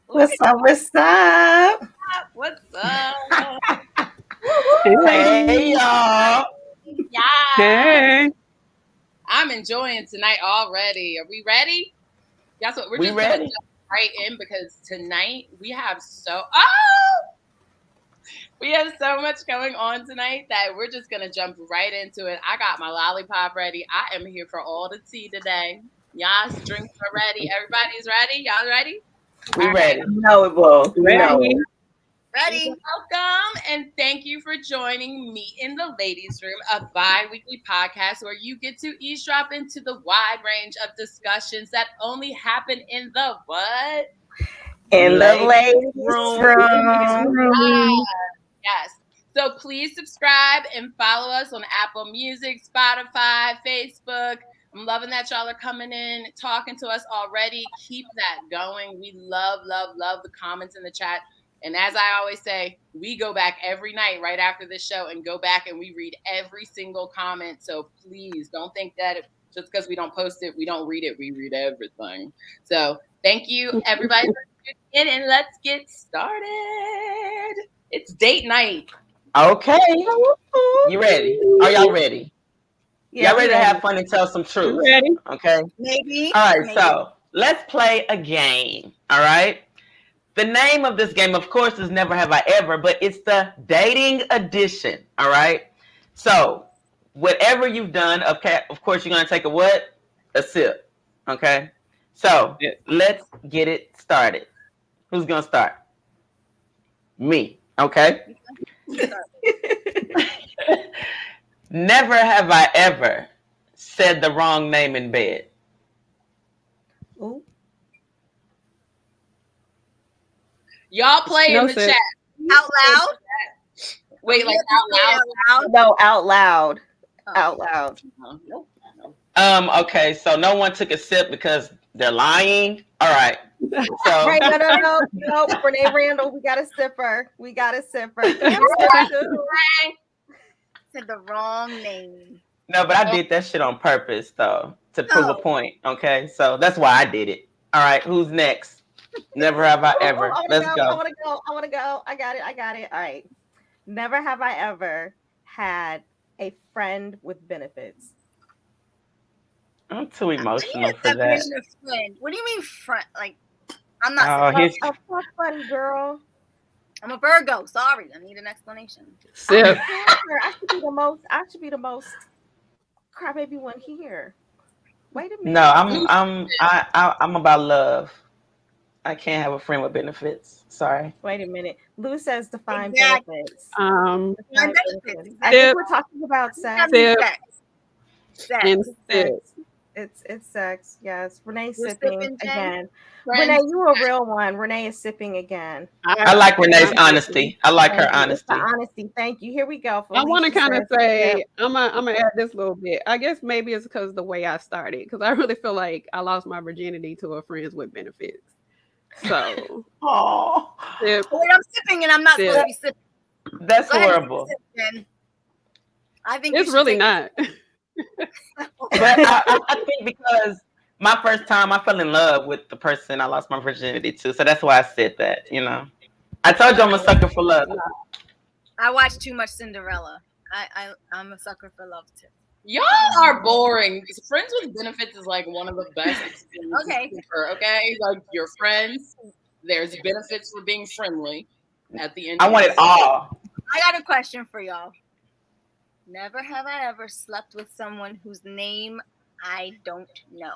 What's up? What's up? What's up? Hey, y'all. Yeah. Hey. I'm enjoying tonight already. Are we ready? Guess what? We're We just ready? gonna jump right in because tonight we have so much going on tonight that we're just gonna jump right into it. I got my lollipop ready. I am here for all the tea today. Y'all's drinks are ready. Everybody's ready? Y'all ready? We All ready. right. We know it, boo. We know it. Ready? Welcome and thank you for joining me in the Ladies Room, a bi-weekly podcast where you get to eavesdrop into the wide range of discussions that only happen in the what? In the ladies' room. room. Yes. So please subscribe and follow us on Apple Music, Spotify, Facebook. I'm loving that y'all are coming in, talking to us already. Keep that going. We love the comments in the chat. And as I always say, we go back every night right after this show and go back and we read every single comment. So please don't think that just because we don't post it, we don't read it. We read everything. So thank you, everybody, for tuning in, and let's get started. It's date night. Okay. You ready? Are y'all ready? Yeah, y'all ready to have fun and tell some truth? Ready? Okay. maybe. All right. Maybe. So let's play a game. All right. The name of this game, of course, is Never Have I Ever, but it's the dating edition. All right. So whatever you've done, okay, of course, you're gonna take a what? A sip. Okay. So Yeah. let's get it started. Who's gonna start? Me. Okay. Never have I ever said the wrong name in bed. Ooh. Y'all play No in the sip. chat. Out loud? Wait, like out loud? No, out loud. Oh. Out loud. Nope. Okay, so no one took a sip because they're lying. All right. So Right, no. Renee Randall, we got a sipper. Said the wrong name. no, but I did that shit on purpose though to prove a Oh. point. Okay, so that's why I did it. All right, who's next? Never have I ever. Let's I go. want to go. I got it. All right. Never have I ever had a friend with benefits? I'm too I need emotional a for that. definition of friend. What do you mean friend? Like, I'm not. Oh, saying- he's A fuck buddy, girl. I'm a Virgo. Sorry, I need an explanation. Sip. I should be the most. I should be the most crybaby one here. Wait a minute. no. I'm about love. I can't have a friend with benefits. Sorry. Wait a minute. Lou says define Exactly. benefits. My Define benefits. benefits. I Exactly. think we're talking about sex. Sip. Sex. Sex. And sip. It's sex. Yes. Renee You're sipping sipping, Jen? again. Friends. Renee, you a real one. Renee is sipping again. I like Renee's I'm- honesty. I like her Thank you. It's honesty. the honesty. Thank you. Here we go. I want to Felicia kind of says, say, yep. I'm gonna add this little bit. I guess maybe it's because the way I started, because I really feel like I lost my virginity to a friends with benefits. So, Oh, sip. Wait, I'm sipping and I'm not supposed to be sipping. that's Go ahead and horrible. sip, Jen. I think you It's should really take- not. But I think because my first time I fell in love with the person I lost my virginity to, so that's why I said that. You know, I told you I'm a sucker for love. I watch too much Cinderella. I'm a sucker for love too. Y'all are boring. Friends with benefits is like one of the best experiences Okay. ever, okay? Like your friends, there's benefits for being friendly at the end. I of want the it all. I got a question for y'all. Never have I ever slept with someone whose name I don't know.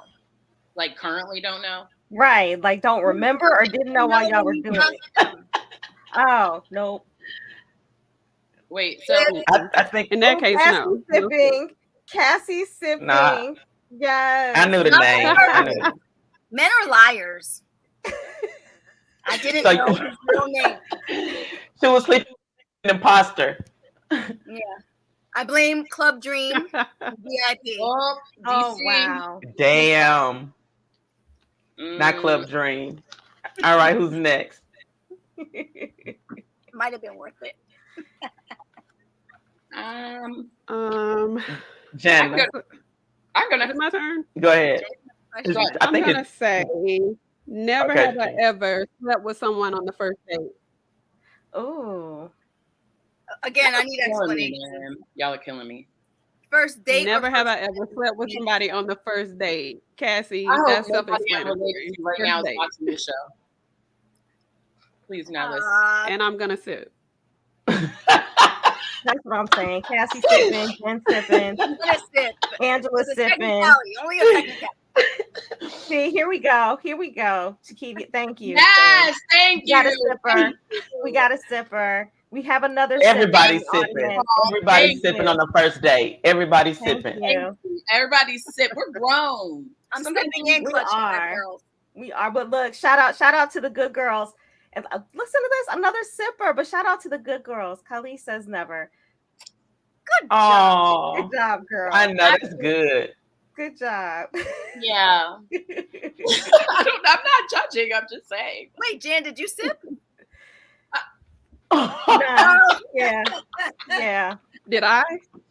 Like currently don't know. Right. Like don't remember or didn't know while y'all were doing it. Oh, nope. Wait, so I think In that case, Cassie no. sipping. Cassie sipping. Nah. Yes. I knew the Not name. her. I knew the- Men are liars. I didn't So- know his real name. She was sleeping with an imposter. Yeah. I blame Club Dream VIP. oh, Oh DC. wow. Damn, not Mm, Club Dream. All right, who's next? Might have been worth it. I'm Jen, is gonna it my turn? go ahead. Question. Right. I I'm think gonna it's say, never Okay. have I ever slept with someone on the first date. Oh. Again, I need killing me, explanation. man. Y'all are killing me. First date. Never or have first I ever slept with somebody on the first date. Cassie, I hope that's nobody I'm self-explanatory. related to right First now is date. watching this show. Please now listen. And I'm gonna sip. That's what I'm saying. Cassie sipping, Jen sipping, I'm gonna sip. Angela It's a sipping. technicality, only a technicality. See, here we go. Here we go. Chiquita, thank you. Yes, thank We got a you. sipper. We got a sipper. We have another Everybody's sipper in the sipping. audience. Everybody's Thank sipping you. on the first date. Everybody's Thank sipping. you. Everybody sip. We're grown. I'm Sometimes sipping in we clutch, my are. girls. We are, but look, shout out to the good girls. And listen to this, another sipper, but shout out to the good girls. Khalees says never. Good job. Oh, Good job, girl. I know that's good. Good job. Yeah. I'm not judging. I'm just saying. Wait, Jan, did you sip? Nah, yeah, yeah. Did I?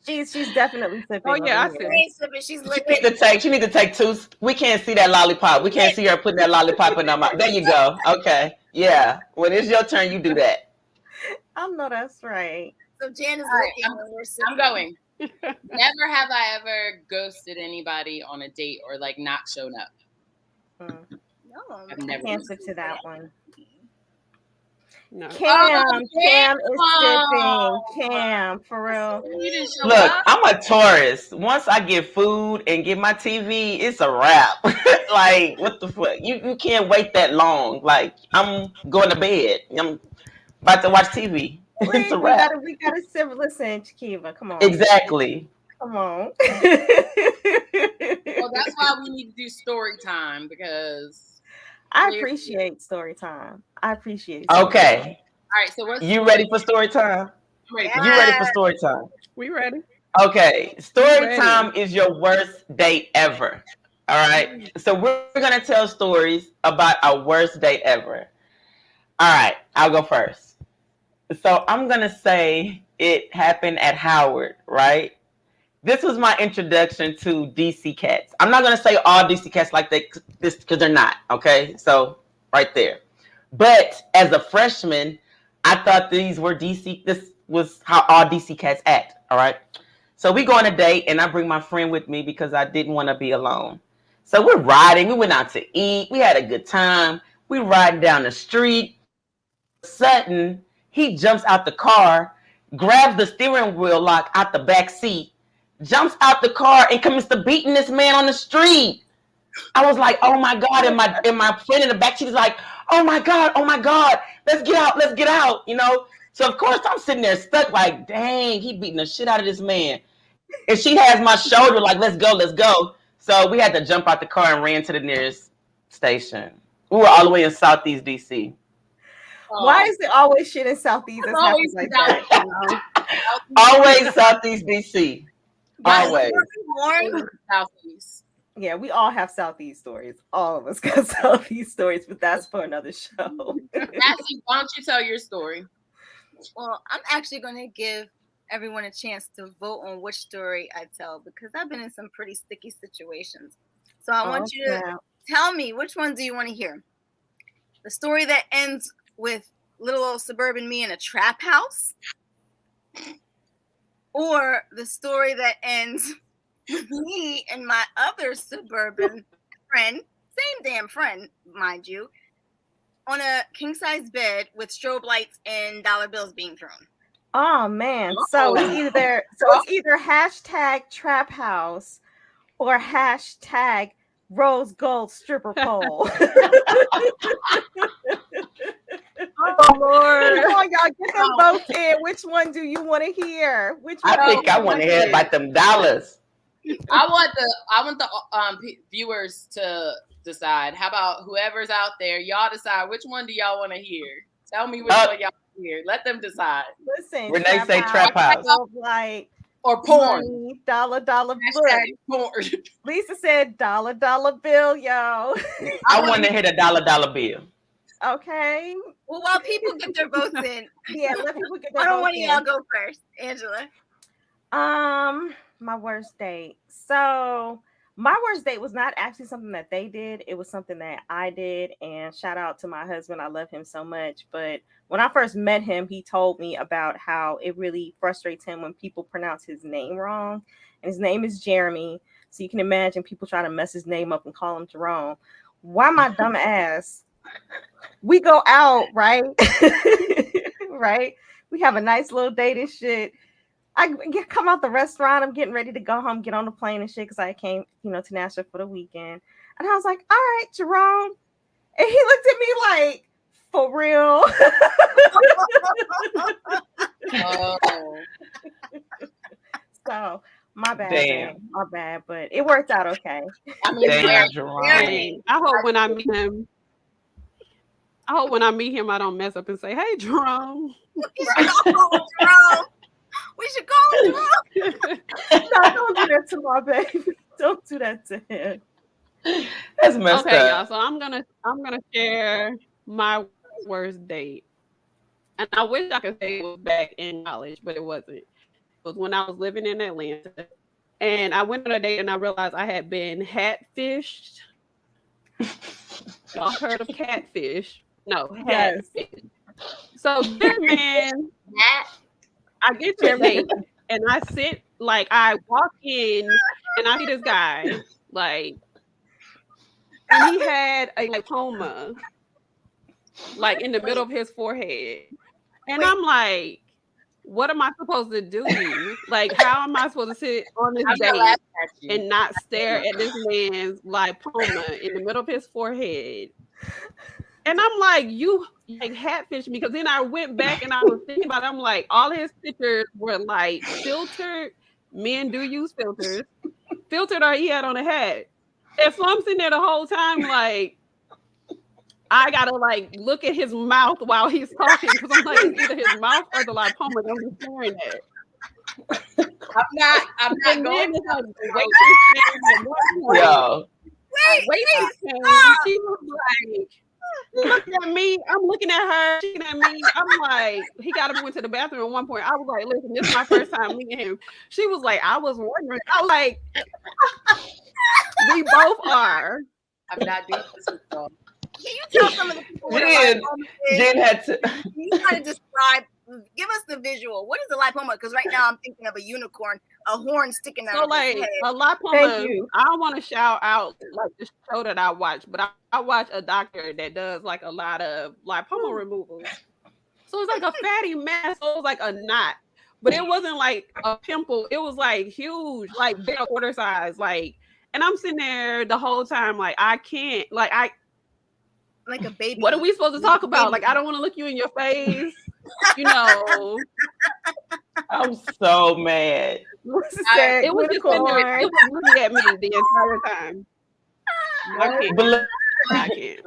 She's definitely sipping. Oh, yeah, I over sip. She here. ain't sipping. She's She licking. need to take. She need to take two. We can't see that lollipop. We can't see her putting that lollipop in her mouth. There you go. Okay. Yeah. When it's your turn, you do that. I know that's right. So Jan is All right, licking when we're sipping. I'm going. Never have I ever ghosted anybody on a date or like not shown up. Mm. No. I've I never. can't sip to that one. No. Cam Cam. is sipping. Cam, for real. You didn't show Look, up. I'm a tourist. Once I get food and get my TV, it's a wrap. Like, what the fuck? You can't wait that long. Like, I'm going to bed. I'm about to watch TV. It's a We wrap. gotta sip. Listen, Chiquiva, come on. Exactly. Come on. Well, that's why we need to do story time because. I appreciate story time. I appreciate it. Okay. All right. So what's You ready for story time? I'm ready. Yeah. You ready for story time? We ready? Okay. Story Ready. time is your worst date ever. All right. So we're going to tell stories about our worst date ever. All right. I'll go first. So I'm going to say it happened at Howard, right? This was my introduction to DC Cats. I'm not going to say all DC Cats like this because they're not, okay? So right there. But as a freshman, I thought these were DC. This was how all DC Cats act, all right? So we go on a date, and I bring my friend with me because I didn't want to be alone. So we're riding. We went out to eat. We had a good time. We riding down the street. Sudden, he jumps out the car, grabs the steering wheel lock out the back seat, jumps out the car, and comes to beating this man on the street. I was like, oh my God. And my friend in the back seat is like, oh my God, let's get out, you know? So of course I'm sitting there stuck like, dang, he beating the shit out of this man. And she has my shoulder like, let's go. So we had to jump out the car and ran to the nearest station. We were all the way in Southeast DC. Why is there always shit in Southeast? That's always like that, you know? Always Southeast DC. Always. Southeast. Yeah, we all have Southeast stories. All of us got Southeast stories, but that's for another show. Nancy, why don't you tell your story? Well, I'm actually going to give everyone a chance to vote on which story I tell because I've been in some pretty sticky situations. So I want you to tell me, which one do you want to hear? The story that ends with little old suburban me in a trap house? Or the story that ends with me and my other suburban friend, same damn friend, mind you, on a king-size bed with strobe lights and dollar bills being thrown? Oh man. So it's either hashtag trap house or hashtag rose gold stripper pole. Oh Lord! Come on, y'all, get them votes in. Which one do you want to hear? I think I want to hear about them dollars. I want the viewers to decide. How about whoever's out there, y'all decide which one do y'all want to hear? Tell me which one y'all want to hear. Let them decide. Listen, Renee say trap house. Like or porn. Money, dollar bill. Porn. Lisa said dollar bill, yo. I want to hit a dollar bill. Okay. Well, while people get their votes in, yeah, let people get their votes in. I don't want y'all go first, Angela. My worst date. So my worst date was not actually something that they did. It was something that I did. And shout out to my husband. I love him so much. But when I first met him, he told me about how it really frustrates him when people pronounce his name wrong. And his name is Jeremy. So you can imagine people trying to mess his name up and call him Jerome. Why my dumb ass? We go out, right? Right? We have a nice little date and shit. I come out the restaurant. I'm getting ready to go home, get on the plane and shit because I came, to Nashville for the weekend. And I was like, all right, Jerome. And he looked at me like, for real? So, my bad. Damn. My bad. But it worked out okay. I mean, Damn, Jerome. I hope when I meet him, I don't mess up and say, "Hey, Jerome." We should call him Jerome. No, don't do that to my baby. Don't do that to him. That's messed Okay, up. y'all. So I'm gonna share my worst date, and I wish I could say it was back in college, but it wasn't. It was when I was living in Atlanta, and I went on a date and I realized I had been catfished. Y'all heard of catfish? No, catfish. Yes. So this man, I get to the date and I sit, like I walk in and I see this guy, like, and he had a lipoma, like in the middle of his forehead. And I'm like, what am I supposed to do? Like, how am I supposed to sit on this date and not stare at this man's lipoma in the middle of his forehead? And I'm like, you like catfish me, because then I went back and I was thinking about it. I'm like, all his pictures were like filtered. Men do use filters. Filtered, or he had on a hat. And so I'm sitting there the whole time like, I gotta like look at his mouth while he's talking, because I'm like, it's either his mouth or the lipoma that I'm staring at. I'm not going to Yo. She was like, looking at me, I'm looking at her, she looking at me. I'm like, he got up, went to the bathroom at one point. I was like, listen, this is my first time meeting him. She was like, I was wondering. I was like, we both are. I'm not doing this with y'all. Can you tell some of the people Jen had to. Can you kind of describe Give us the visual. What is the lipoma? Because right now I'm thinking of a unicorn, a horn sticking out. So of like his head. a lipoma. Thank you. I don't want to shout out like the show that I watch, but I watch a doctor that does like a lot of lipoma removal. So it's like a fatty mass. So it was like a knot, but it wasn't like a pimple. It was like huge, like big quarter size, like. And I'm sitting there the whole time, like I can't, like like a baby. What are we supposed to talk about? Like I don't want to look you in your face, you know. I'm so mad. It was just sitting there, it was looking at me the entire time. I can't.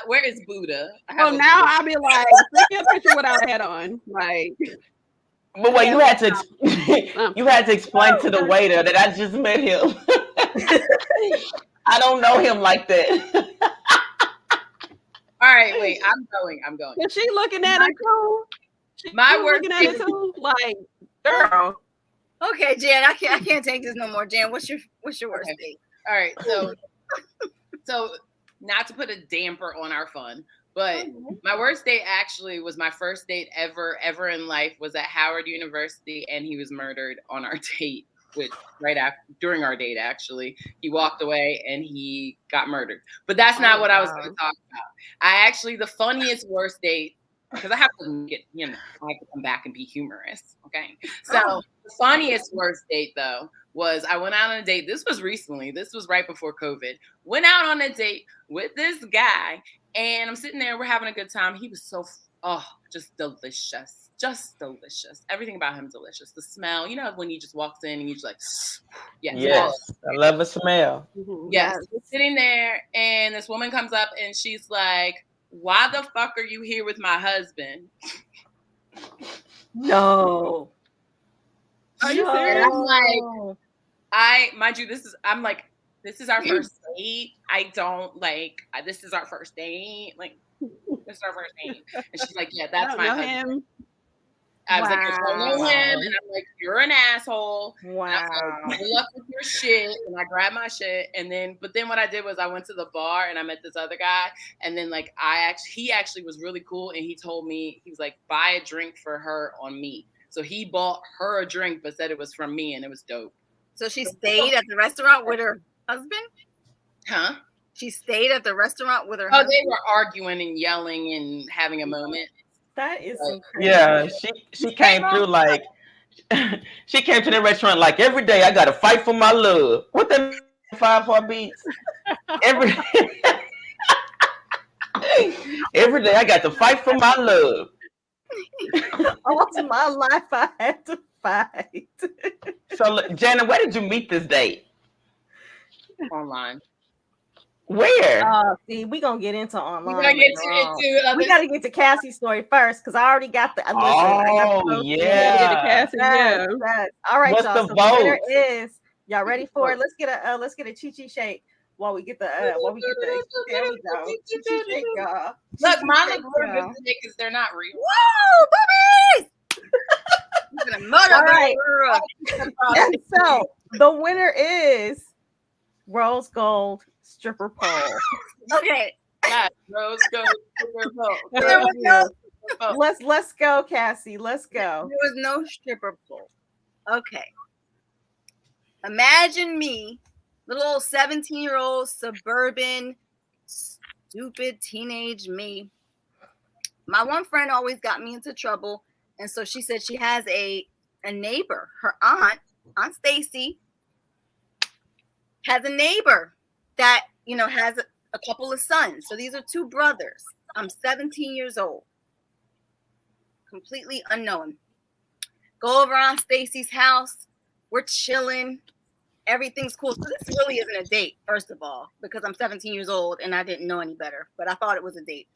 Where is Buddha? So now I'll be like, take a picture without a hat on, like. But wait, you had to explain to the waiter that I just met him. I don't know him like that. All right, wait, I'm going. Is she looking at it too? My work looking at it too? Like, girl. Okay, Jan, I can't take this no more. Jan, what's your worst date? All right, so not to put a damper on our fun, but my worst date actually was my first date ever in life was at Howard University, and he was murdered on our date. Which right after during our date, actually, he walked away and he got murdered. But that's not what I was going to talk about. The funniest worst date, because I have to get, I have to come back and be humorous. Okay. So the funniest worst date though was I went out on a date. This was recently. This was right before COVID. Went out on a date with this guy, and I'm sitting there. We're having a good time. He was so just delicious. Just delicious. Everything about him delicious. The smell, when he just walks in and you just like, yes. I love a smell. Yes. We're sitting there and this woman comes up and she's like, why the fuck are you here with my husband? No. Are you serious? I'm like, mind you, this is our first date. This is our first date. Like, this is our first date. And she's like, yeah, that's my husband. Him. I was like, I don't know him. And I'm like, you're an asshole. Wow. Like, good luck with your shit. And I grabbed my shit. But then what I did was I went to the bar and I met this other guy. And then he actually was really cool. And he told me, he was like, buy a drink for her on me. So he bought her a drink, but said it was from me. And it was dope. So she stayed at the restaurant with her husband? Huh? She stayed at the restaurant with her husband? They were arguing and yelling and having a moment. That is incredible. Yeah, she came through like she came to the restaurant like every day I gotta fight for my love. What the 5 heartbeats? Every day I got to fight for my love. All my life I had to fight. So Jana, where did you meet this date? Online. Where? See, we gonna get into online. We gotta get to Cassie's story first because I already got the. Yeah. All right, what's y'all. The vote? Winner is y'all ready for it? Let's get a chi-chi shake while we get the there we go. Chi-chi shake, y'all. Look, mine look real good today because they're not real. Woo, boobies! All right. And so the winner is Rose Gold stripper pole. Okay. Yeah, Rose Gold stripper pole. Let's go, Cassie. Let's go. There was no stripper pole. Okay. Imagine me, little old 17-year-old suburban, stupid teenage me. My one friend always got me into trouble, and so she said she has a neighbor, her Aunt Stacy, has a neighbor that, has a couple of sons. So these are 2 brothers. I'm 17 years old. Completely unknown. Go over on Stacy's house. We're chilling. Everything's cool. So this really isn't a date, first of all, because I'm 17 years old and I didn't know any better, but I thought it was a date.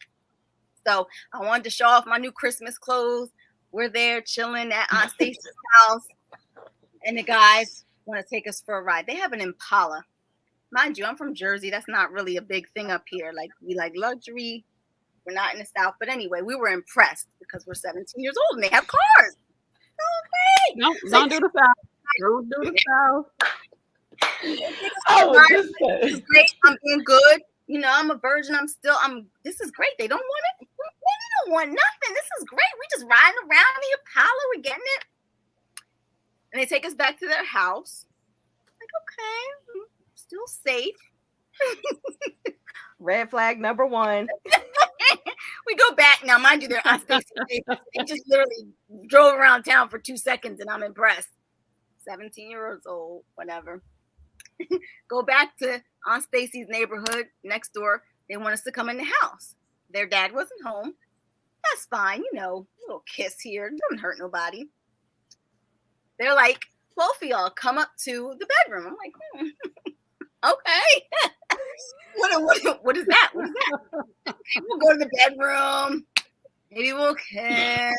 So I wanted to show off my new Christmas clothes. We're there chilling at Aunt Stacy's house. And the guys want to take us for a ride. They have an Impala. Mind you, I'm from Jersey. That's not really a big thing up here. Like, we like luxury. We're not in the South. But anyway, we were impressed because we're 17 years old and they have cars. Okay. No, don't do the South. Don't do the South. This is great. I'm being good. I'm a virgin. This is great. They don't want it. don't want nothing. This is great. We just riding around the Impala. We're getting it. And they take us back to their house. Like, okay, still safe. Red flag number one. We go back. Now, mind you, they're on Stacey. They just literally drove around town for 2 seconds, and I'm impressed. 17 years old, whatever. Go back to Aunt Stacy's neighborhood next door. They want us to come in the house. Their dad wasn't home. That's fine, you know, a little kiss here. Doesn't hurt nobody. They're like, both of y'all come up to the bedroom. I'm like, okay. What is that? What is that? Okay, we'll go to the bedroom. Maybe we'll kiss.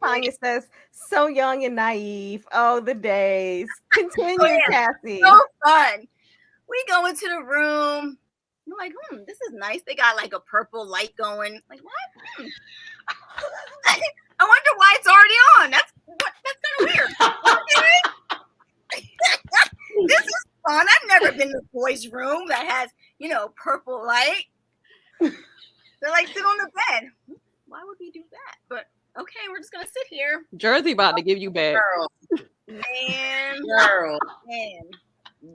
Tanya says, so young and naive. Oh, the days. Continue, Cassie. So fun. We go into the room. We're like, this is nice. They got like a purple light going. Like, what? I wonder why it's already on. That's kind of weird. Okay. This is fun. I've never been to a boys' room that has, purple light. They're like, sit on the bed. Why would we do that? But okay, we're just gonna sit here. Jersey about to give you back.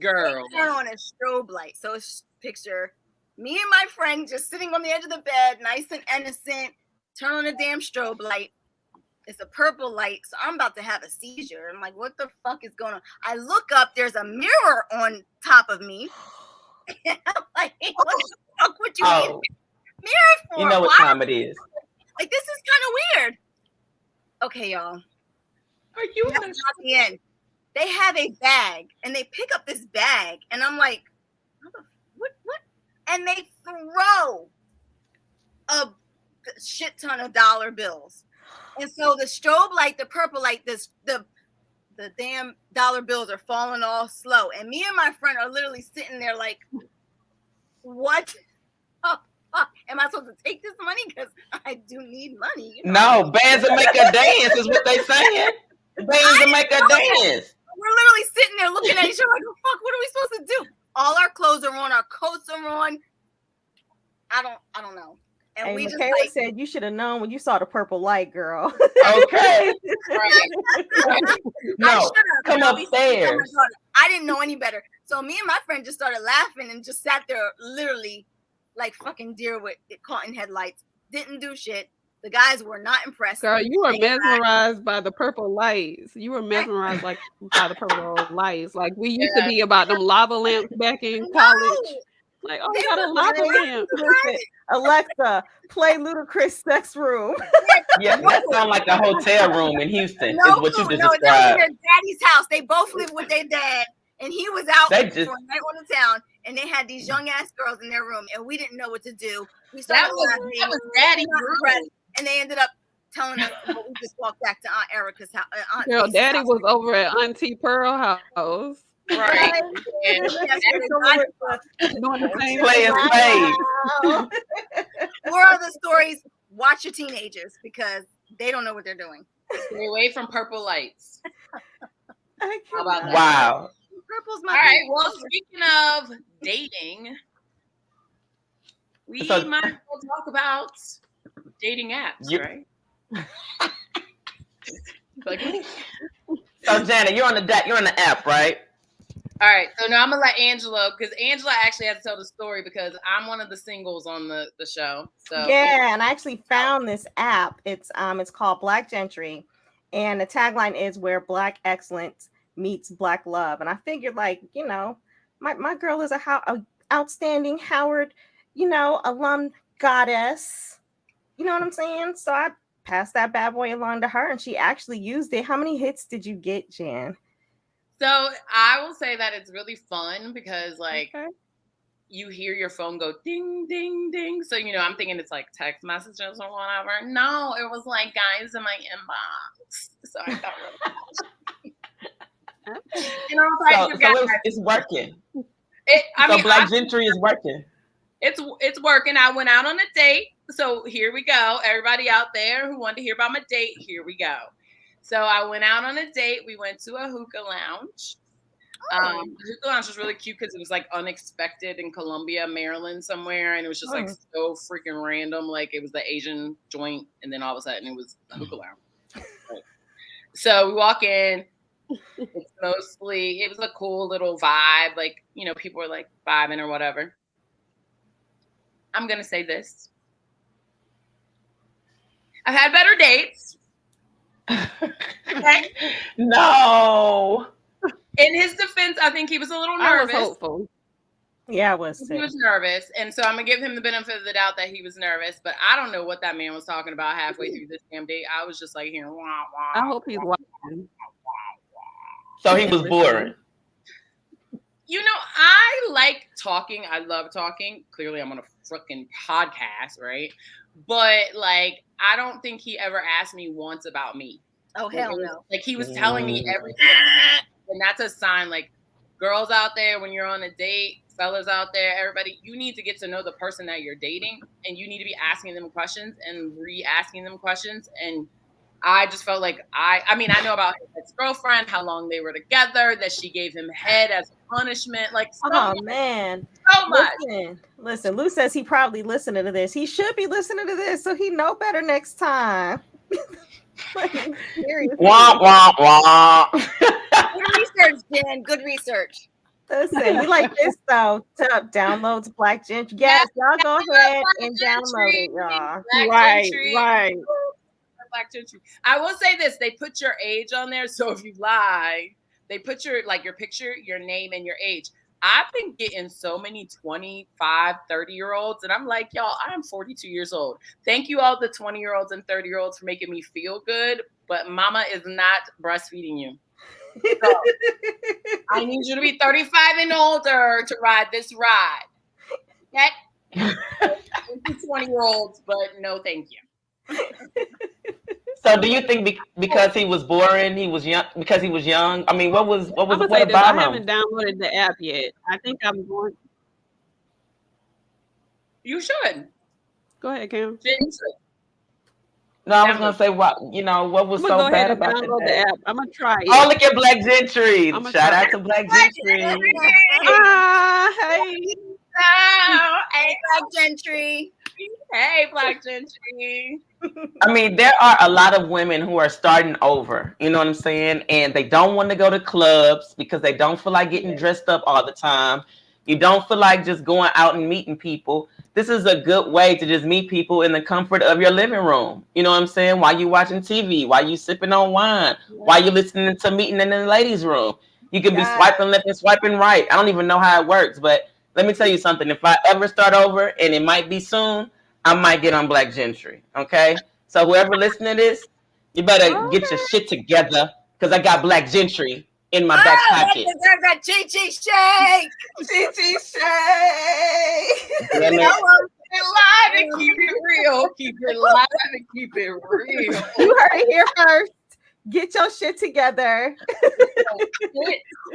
Girl. Turn on a strobe light. So it's picture me and my friend just sitting on the edge of the bed, nice and innocent. Turn on a damn strobe light. It's a purple light, so I'm about to have a seizure. I'm like, what the fuck is going on? I look up, there's a mirror on top of me. And I'm like, hey, what the fuck would you need a mirror for? You know what time it is. Like, this is kind of weird. Okay, y'all. Are you at the end? They have a bag, and they pick up this bag, and I'm like, what? And they throw a shit ton of dollar bills. And so the strobe light, the purple light, the damn dollar bills are falling all slow. And me and my friend are literally sitting there like, what? Am I supposed to take this money? Because I do need money. No, bands will make a dance is what they saying. Bands will make a dance. We're literally sitting there looking at each other like, oh, fuck, what are we supposed to do? All our clothes are on, our coats are on. I don't know. And we Michaela just said you should have known when you saw the purple light, girl. Okay. No, come upstairs. I didn't know any better. So me and my friend just started laughing and just sat there literally like fucking deer with caught in headlights. Didn't do shit. The guys were not impressed. Girl, you were mesmerized by the purple lights. You were mesmerized by the purple lights. Like we used to be about them lava lamps back in college. Like, we got a lava lamp. Alexa, play Ludacris Sex Room. Yeah, that sounds like a hotel room in Houston. Is what you just described. No, their daddy's house. They both live with their dad, and he was out for a night on the town, and they had these young ass girls in their room, and we didn't know what to do. We started laughing. That was daddy's room. And they ended up telling us we just walked back to Aunt Erica's house. Girl, Daddy was over at Auntie Pearl house. Right. Playing spades. Moral of the stories, watch your teenagers because they don't know what they're doing. Stay away from purple lights. How about that? Wow. Purple's my all right. Well, speaking of dating, we might as well talk about dating apps, right? So Janet, you're on the app, right? All right. So now I'm gonna let Angela, because Angela actually has to tell the story because I'm one of the singles on the show. So yeah, and I actually found this app. It's called Black Gentry, and the tagline is where Black excellence meets Black love. And I figured, like, my girl is a outstanding Howard, alum goddess. You know what I'm saying? So I passed that bad boy along to her, and she actually used it. How many hits did you get, Jan? So I will say that it's really fun because, like, you hear your phone go ding, ding, ding. So, I'm thinking it's like text messages or whatever. No, it was like guys in my inbox. So I thought really it's working. Black Gentry is working. It's working. I went out on a date. So here we go. Everybody out there who wanted to hear about my date, here we go. So I went out on a date. We went to a hookah lounge. The hookah lounge was really cute because it was like unexpected in Columbia, Maryland, somewhere, and it was just like so freaking random. Like it was the Asian joint, and then all of a sudden it was a hookah lounge. Right. So we walk in. It's mostly, it was a cool little vibe. Like, you know, people were like vibing or whatever. I'm going to say this. I've had better dates. Okay? No. In his defense, I think he was a little nervous. I was hopeful. Yeah, I was too. He was nervous. And so I'm going to give him the benefit of the doubt that he was nervous. But I don't know what that man was talking about halfway through this damn date. I was just like hearing, wah, wah. I hope he's watching. So he was boring. You know, I like talking. I love talking. Clearly, I'm on a freaking podcast, right? But like, I don't think he ever asked me once about me. Oh, hell no. Like he was telling me everything. And that's a sign, like, girls out there, when you're on a date, fellas out there, everybody, you need to get to know the person that you're dating, and you need to be asking them questions and re-asking them questions. And I just felt like I mean, I know about his girlfriend, how long they were together, that she gave him head as a punishment. Like, man. So much. Listen, Lou says he probably listening to this. He should be listening to this, so he know better next time. Like, wah, wah, wah. Good research, Jen. Good research. Listen, we like this though. Tub downloads Black Gentry. Yes, y'all go ahead and download it, y'all. Right. Black Gentry. I will say this: they put your age on there, so if you lie, they put your picture, your name, and your age. I've been getting so many 25, 30-year-olds, and I'm like, y'all, I'm 42 years old. Thank you all the 20-year-olds and 30-year-olds for making me feel good, but mama is not breastfeeding you. So, I need you to be 35 and older to ride this ride. Okay? 20-year-olds, but no thank you. So do you think because he was boring, he was young, because he was young? I mean, what about him? I haven't downloaded the app yet. I think I'm going. You should. Go ahead, Cam. No, I was gonna say what was so bad about the app. I'm gonna try it. Oh, look at Black Gentry! Shout out to Black Gentry. Hey, Black Gentry. Hey, Black Gentry. I mean, there are a lot of women who are starting over, you know what I'm saying? And they don't want to go to clubs because they don't feel like getting dressed up all the time. You don't feel like just going out and meeting people. This is a good way to just meet people in the comfort of your living room. You know what I'm saying? While you watching TV, while you sipping on wine, while you listening to meeting in the ladies' room. You can be swiping left and swiping right. I don't even know how it works, but let me tell you something. If I ever start over, and it might be soon, I might get on Black Gentry. Okay? So whoever listening to this, you better get your shit together, because I got Black Gentry in my back pocket. There's that Chi Shake. Keep it live and keep it real. Keep it live and keep it real. You heard it here first. Get your shit together.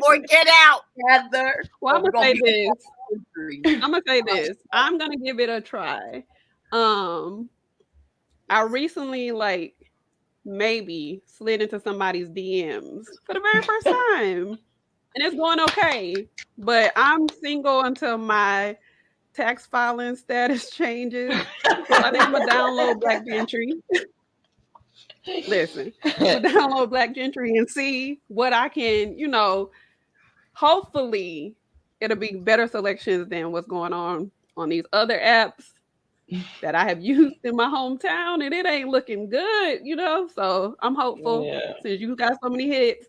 Or get out. Together. Well, I'm gonna say this. I'm gonna give it a try. I recently maybe slid into somebody's DMs for the very first time, and it's going okay. But I'm single until my tax filing status changes. So I think I'm gonna download Black Gentry. Listen, I'm gonna download Black Gentry and see what I can, hopefully it'll be better selections than what's going on these other apps that I have used in my hometown, and it ain't looking good, So I'm hopeful since you got so many hits,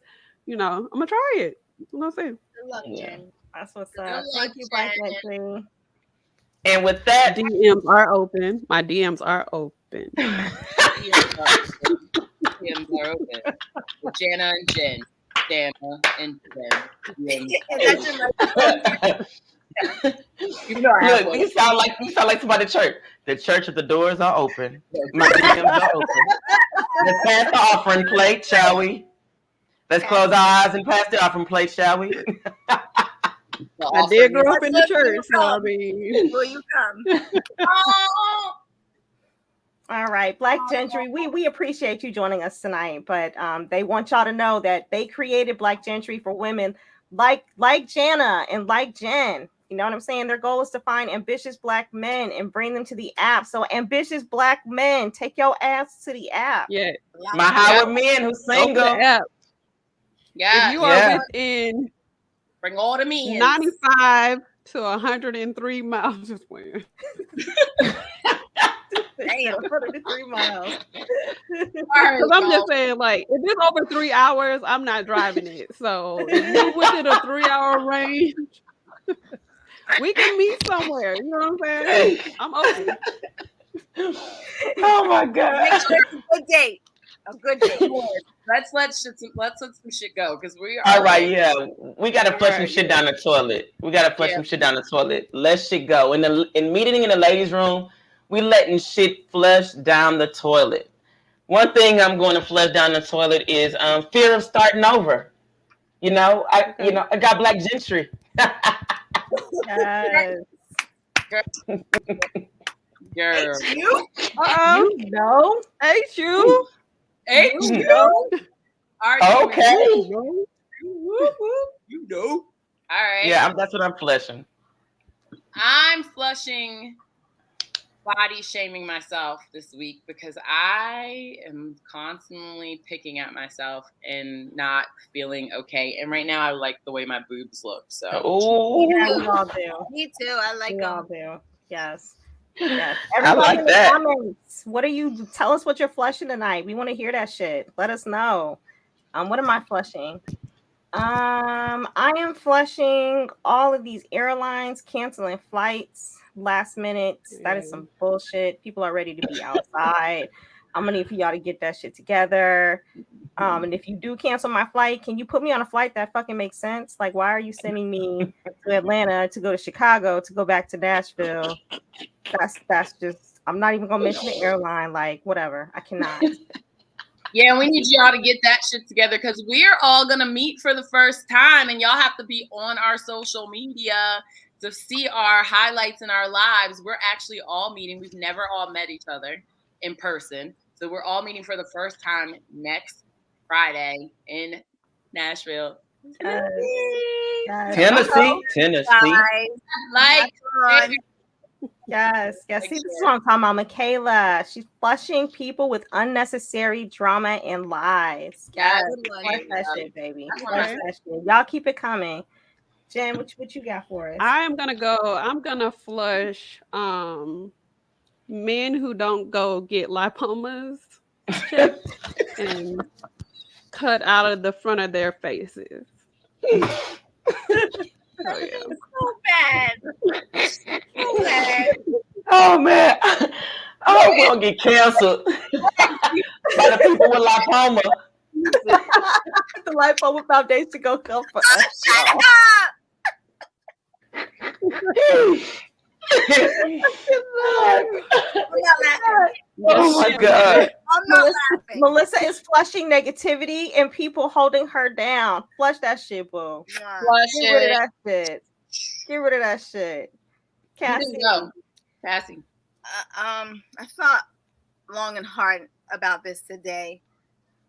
I'm gonna try it. You know what I'm saying? Good luck, Jen. That's what's up. Thank you, Black Gentry. And with that, DMs are open. My DMs are open. DMs are open. Jana and Jen. Dana and Jen. Look, you sound like somebody at church. The church of the doors are open. My DMs are open. Let's pass the offering plate, shall we? Let's close our eyes and pass the offering plate, shall we? I did grow up in the church, so I mean, will you come? All right, Black Gentry, we appreciate you joining us tonight, but they want y'all to know that they created Black Gentry for women like Jana and like Jen. You know what I'm saying? Their goal is to find ambitious Black men and bring them to the app. So ambitious Black men, take your ass to the app. Yeah. My Howard men who single. App. Yeah. If you are within bring all the men 95 to 103 miles, just playing. Damn, 103 miles. Because I'm just saying, like, if it's over 3 hours, I'm not driving it. So if you within a 3-hour range, we can meet somewhere. You know what I'm saying? I'm open. Oh my God. Make sure it's a good date. A good date. Let's let some shit go because we are all right. Yeah, we gotta flush some shit down the toilet. We gotta flush some shit down the toilet. Let shit go. In meeting in the ladies' room, we letting shit flush down the toilet. One thing I'm going to flush down the toilet is fear of starting over. You know, I got Black gentry. Yes. Girl. You? You know? Ain't you? Ain't you? Okay. You know. All right. Yeah, that's what I'm flushing. I'm flushing body shaming myself this week because I am constantly picking at myself and not feeling okay. And right now I like the way my boobs look. So yeah, we all do. Me too. I like we them. all do. Yes. Yes. I like in the that. Comments, what are you? Tell us what you're flushing tonight. We want to hear that shit. Let us know. What am I flushing? I am flushing all of these airlines canceling flights last minute. That is some bullshit. People are ready to be outside. I'm gonna need for y'all to get that shit together. And if you do cancel my flight, can you put me on a flight that fucking makes sense? Like, why are you sending me to Atlanta to go to Chicago to go back to Nashville? That's just. I'm not even gonna mention the airline. Like, whatever. I cannot. Yeah, we need y'all to get that shit together because we're all gonna meet for the first time, and y'all have to be on our social media to see our highlights in our lives. We're actually all meeting. We've never all met each other in person, so we're all meeting for the first time next Friday in Nashville, Tennessee. Like. Yes. See, this is what I'm talking about. Michaela, she's flushing people with unnecessary drama and lies. Yes. Flush that shit, baby. Flush that shit. Y'all keep it coming. Jen, what you got for us? I'm gonna flush men who don't go get lipomas checked and cut out of the front of their faces. Oh, yeah. So bad. So bad. Oh man. Oh, we're gonna get canceled. By the people with lipoma. The Lipoma Foundation go come for us. Shut up. Oh my God. I'm not laughing. Melissa is flushing negativity and people holding her down. Flush that shit, boo. Flush Get rid of that shit. Get rid of that shit. Cassie. Cassie. I thought long and hard about this today,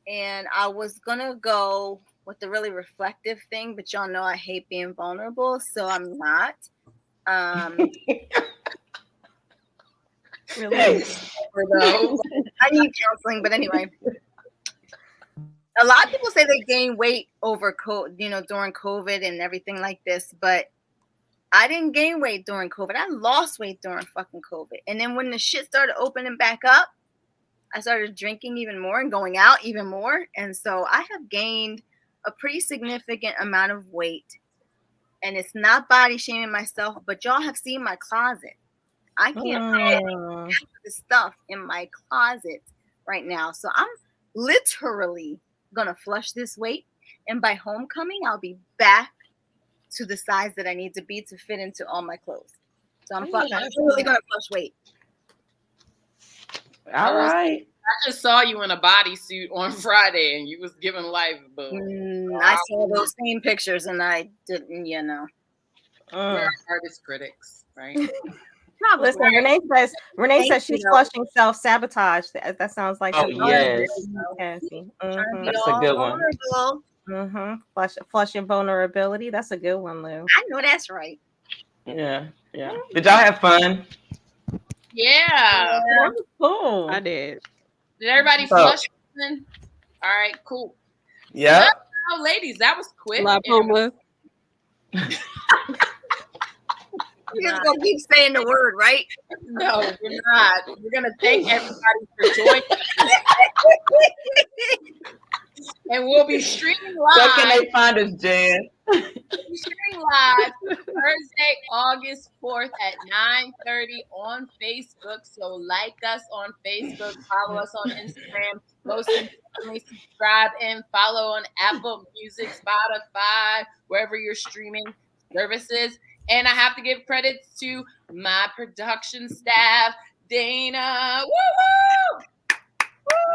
and I was gonna go with the really reflective thing, but y'all know I hate being vulnerable, so I'm not. Really? I need counseling, but anyway. A lot of people say they gain weight over during COVID and everything like this, but I didn't gain weight during COVID. I lost weight during fucking COVID. And then when the shit started opening back up, I started drinking even more and going out even more. And so I have gained a pretty significant amount of weight. And it's not body shaming myself, but y'all have seen my closet. I can't find the stuff in my closet right now. So I'm literally going to flush this weight. And by homecoming, I'll be back to the size that I need to be to fit into all my clothes. So I'm really going to flush weight. All right. I just saw you in a bodysuit on Friday and you was giving life, but I saw those same pictures and I didn't, We're artist critics, right? Listen, Renee says she's flushing self-sabotage. That sounds like yes. Cassie. That's a good one. Flush your vulnerability. That's a good one, Lou. I know that's right. Yeah. Did y'all have fun? Yeah. That was cool. I did. Did everybody flush? All right, cool. Yeah. Oh, ladies, that was quick. Lipoma. You're just gonna keep saying the word, right? No, we're not. We're gonna thank everybody for joining. And we'll be streaming live. Where can they find us, Jen? We'll be streaming live Thursday, August 4th at 9:30 on Facebook. So like us on Facebook, follow us on Instagram, most importantly, subscribe and follow on Apple Music, Spotify, wherever your streaming services. And I have to give credits to my production staff, Dana. Woo woo!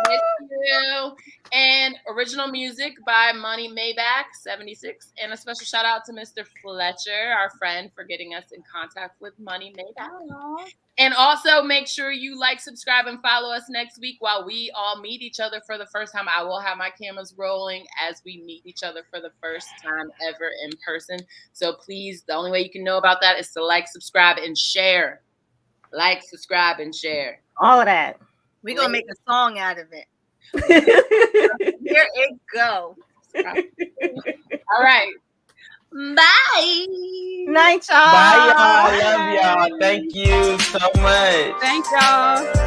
Miss you. And original music by Money Maybach 76. And a special shout out to Mr. Fletcher, our friend, for getting us in contact with Money Maybach. And also make sure you like, subscribe, and follow us next week while we all meet each other for the first time. I will have my cameras rolling as we meet each other for the first time ever in person. So please, the only way you can know about that is to like, subscribe, and share. Like, subscribe, and share. All of that. We're gonna make a song out of it. Here it go. All right. Bye. Night, y'all. Bye, y'all. Love y'all. Thank you so much. Thank y'all.